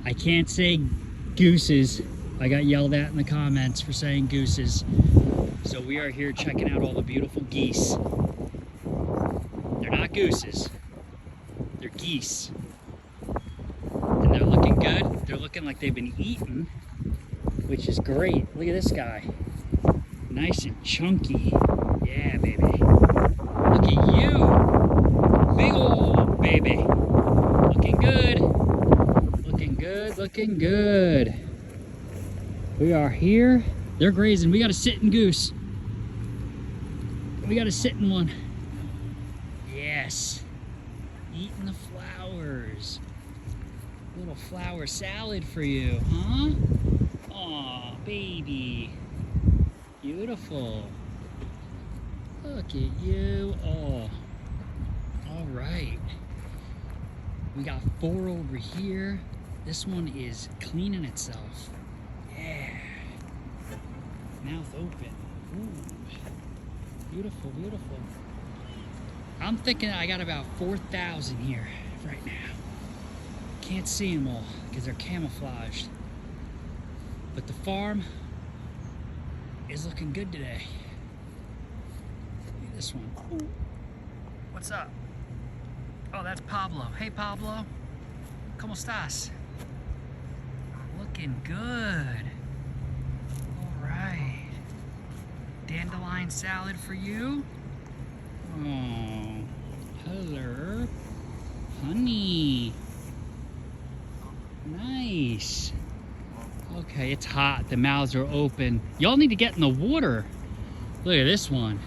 I can't say gooses. I got yelled at in the comments for saying gooses. So we are here checking out all the beautiful geese. They're not gooses. They're geese. And they're looking good. They're looking like they've been eaten, which is great. Look at this guy. Nice and chunky. Yeah, baby. Look at you. Big old baby. Looking good. Looking good, looking good. We are here. They're grazing. We got a sitting goose. We got a sitting one. Yes. Eating the flowers. Little flower salad for you, huh? Aw, baby. Beautiful. Look at you. Oh. All right. We got 4 over here. This one is cleaning itself. Yeah. Mouth open. Ooh. Beautiful, beautiful. I'm thinking I got about 4,000 here right now. Can't see them all because they're camouflaged. But the farm is looking good today. Look at this one. Ooh. What's up? Oh, that's Pablo. Hey, Pablo. ¿Cómo estás? Looking good. All right. Dandelion salad for you. Oh, hello. Honey. Nice. Okay, it's hot. The mouths are open. Y'all need to get in the water. Look at this one.